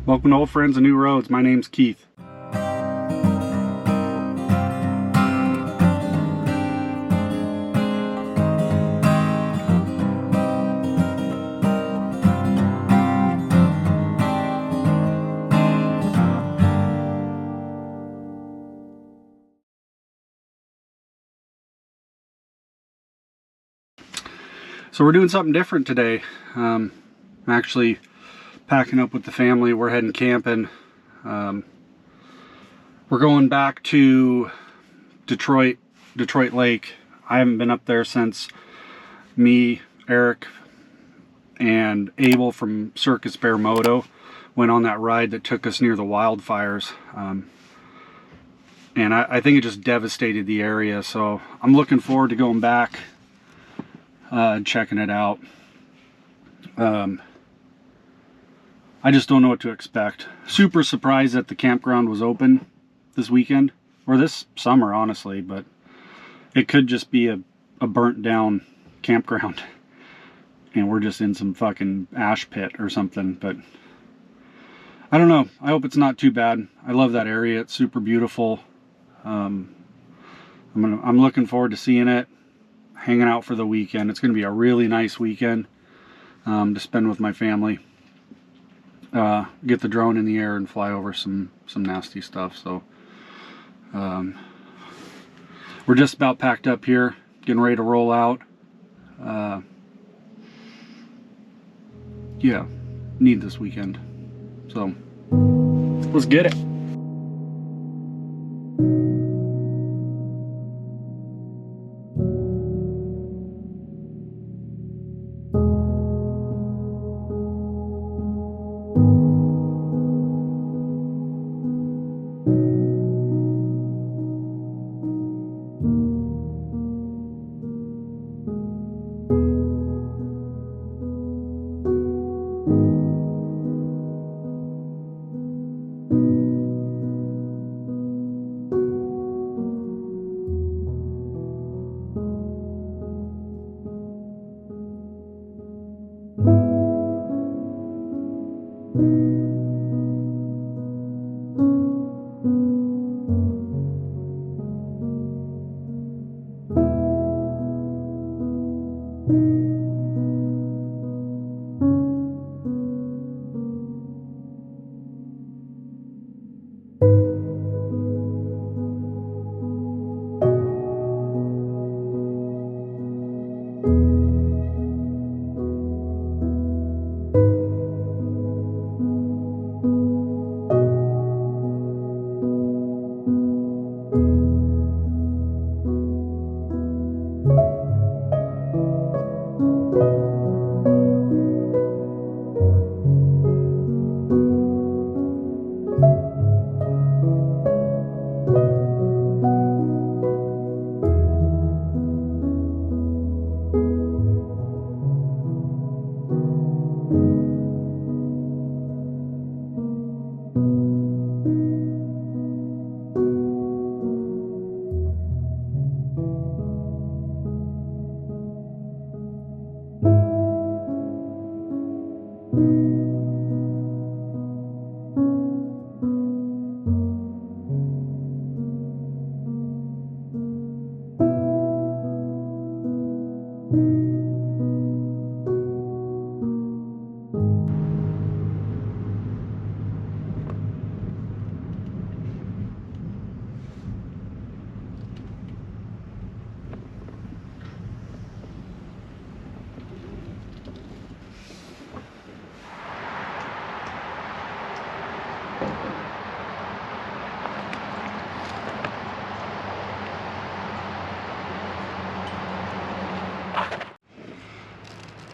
Welcome to Old Friends and New Roads. My name's Keith. So we're doing something different today. I'm actually packing up with the family. We're heading camping. We're going back to Detroit Lake. I haven't been up there since me, Eric, and Abel from Circus Bear Moto went on that ride that took us near the wildfires. And I think it just devastated the area. So I'm looking forward to going back and checking it out. I just don't know what to expect. Super surprised that the campground was open this weekend, or this summer, honestly, but it could just be a burnt down campground and we're just in some fucking ash pit or something. But I don't know. I hope it's not too bad. I love that area. It's super beautiful. I'm looking forward to seeing it, hanging out for the weekend. It's going to be a really nice weekend to spend with my family. Get the drone in the air and fly over some nasty stuff. So we're just about packed up here, getting ready to roll out. Yeah, need this weekend. So let's get it.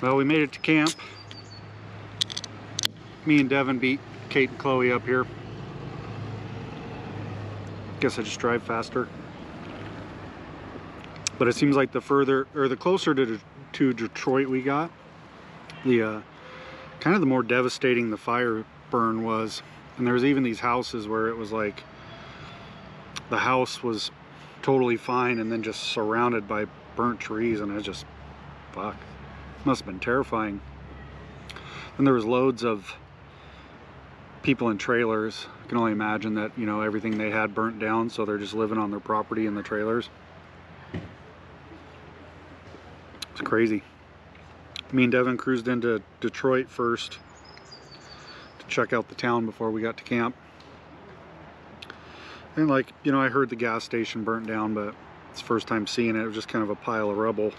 Well, we made it to camp. Me and Devin beat Kate and Chloe up here. Guess I just drive faster. But it seems like the further, or the closer to Detroit we got, the kind of the more devastating the fire burn was. And there was even these houses where it was like the house was totally fine and then just surrounded by burnt trees, and I was just, fuck. Must have been terrifying. And there was loads of people in trailers. I can only imagine that, you know, everything they had burnt down, so they're just living on their property in the trailers. It's crazy. Me and Devin cruised into Detroit first to check out the town before we got to camp. And like, you know, I heard the gas station burnt down, but it's the first time seeing it. It was just kind of a pile of rubble.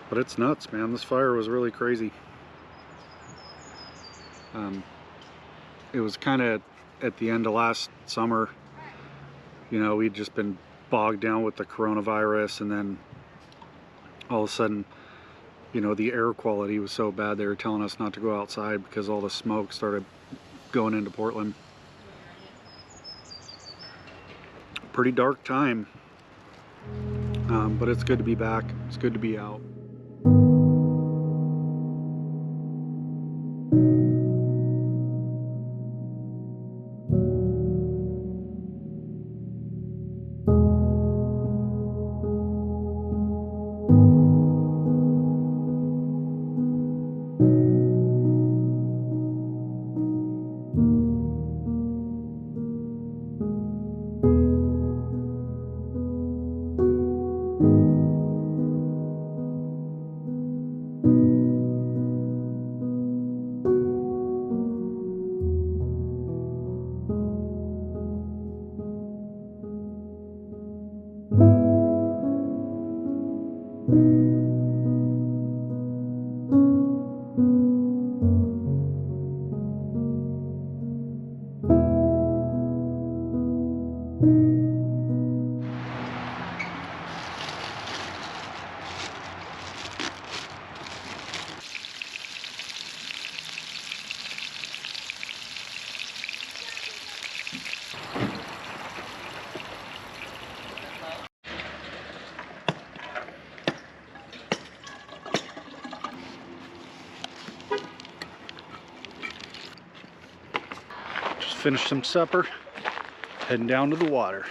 But it's nuts, man. This fire was really crazy. It was kind of at the end of last summer. You know, we'd just been bogged down with the coronavirus, and then all of a sudden, you know, the air quality was so bad they were telling us not to go outside because all the smoke started going into Portland. Pretty dark time, but it's good to be back. It's good to be out. Finished some supper, heading down to the water.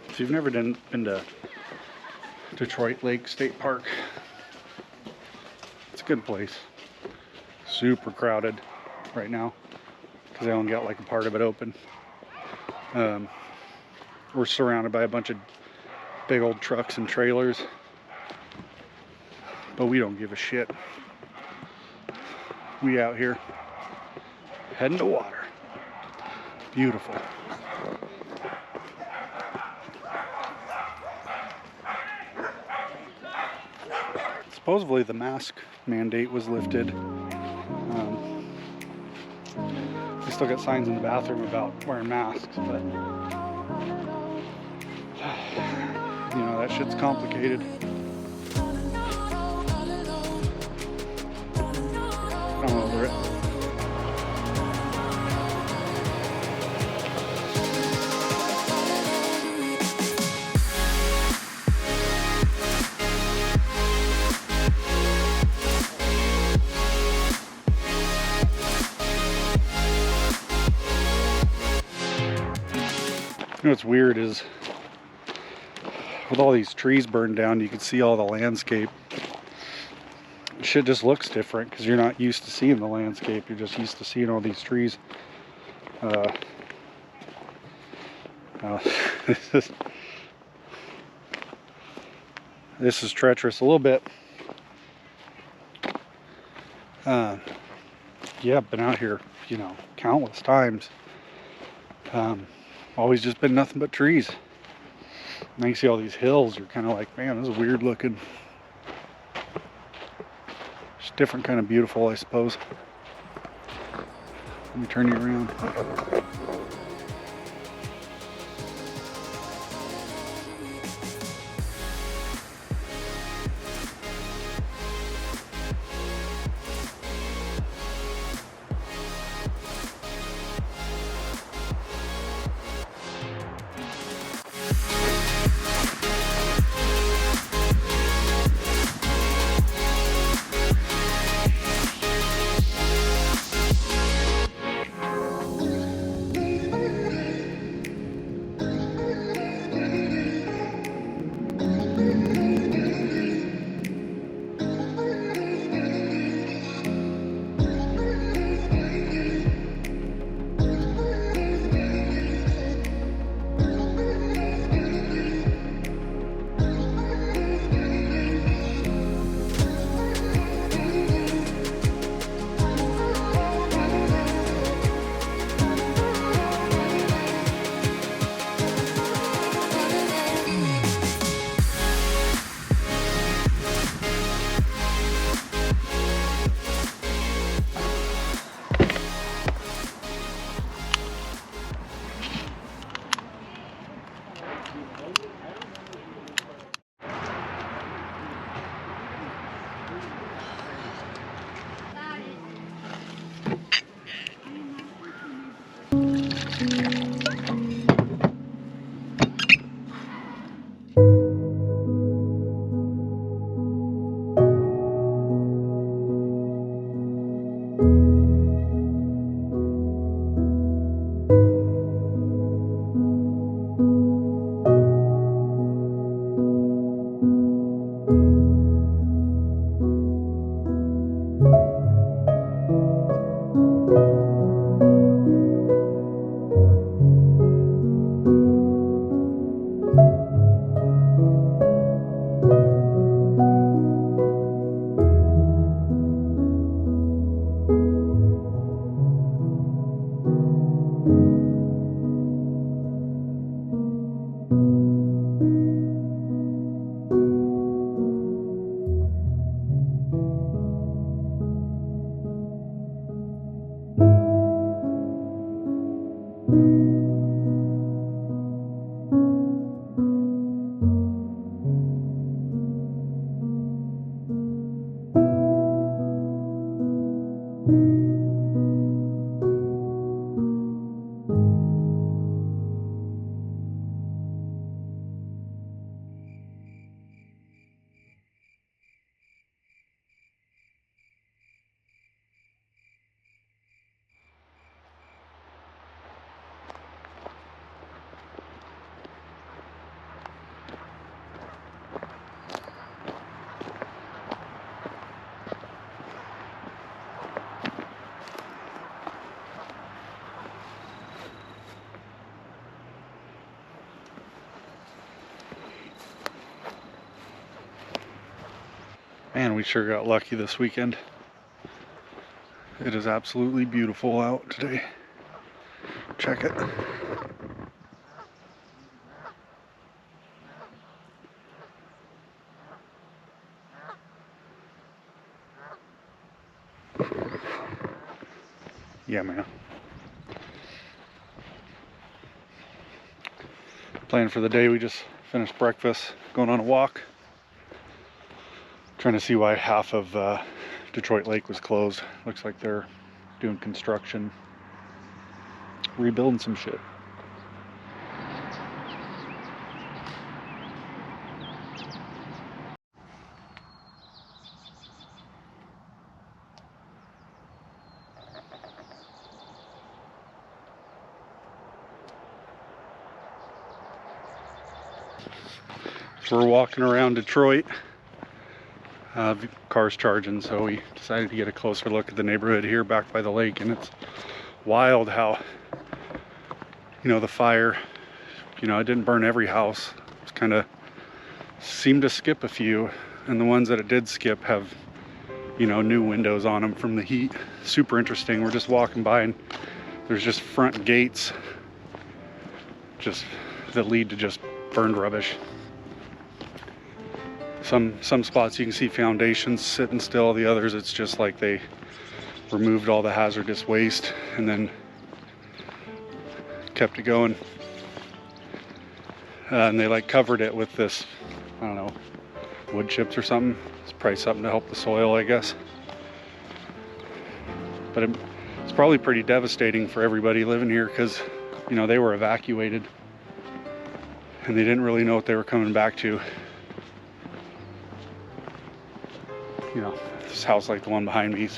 If you've never been to Detroit Lake State Park, it's a good place. Super crowded right now because they only got like a part of it open. We're surrounded by a bunch of big old trucks and trailers, but we don't give a shit. We out here heading to water. Beautiful. Supposedly the mask mandate was lifted. We still got signs in the bathroom about wearing masks, but you know, that shit's complicated. I'm over it. You know what's weird is with all these trees burned down, you can see all the landscape. Shit just looks different because you're not used to seeing the landscape. You're just used to seeing all these trees. This is treacherous a little bit. Yeah, I've been out here, you know, countless times. Always just been nothing but trees. Now you see all these hills, you're kind of like, man, this is weird looking. It's different kind of beautiful, I suppose. Let me turn you around. Man, we sure got lucky this weekend. It is absolutely beautiful out today. Check it. Yeah, man. Plan for the day, we just finished breakfast, going on a walk. Trying to see why half of Detroit Lake was closed. Looks like they're doing construction, rebuilding some shit. So we're walking around Detroit. Car's charging, so we decided to get a closer look at the neighborhood here back by the lake, and it's wild how, the fire, it didn't burn every house. It's kind of seemed to skip a few, and the ones that it did skip have, new windows on them from the heat. Super interesting. We're just walking by, and there's just front gates that lead to just burned rubbish. Some spots you can see foundations sitting still. The others, it's just like they removed all the hazardous waste and then kept it going. And they covered it with this, I don't know, wood chips or something. It's probably something to help the soil, I guess. But it's probably pretty devastating for everybody living here because, they were evacuated and they didn't really know what they were coming back to. This house like the one behind me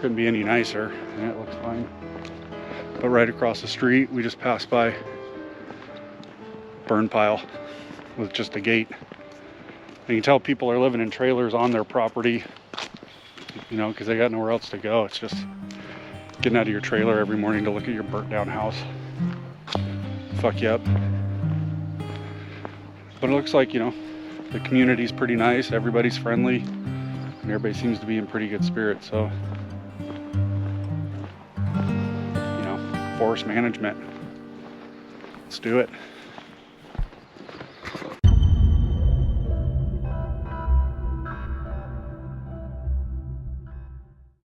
couldn't be any nicer, and it looks fine. But right across the street, we just passed by burn pile with just a gate. And you can tell people are living in trailers on their property, because they got nowhere else to go. It's just getting out of your trailer every morning to look at your burnt down house. Fuck you up. But it looks like, the community's pretty nice, everybody's friendly, and everybody seems to be in pretty good spirits. So, forest management. Let's do it.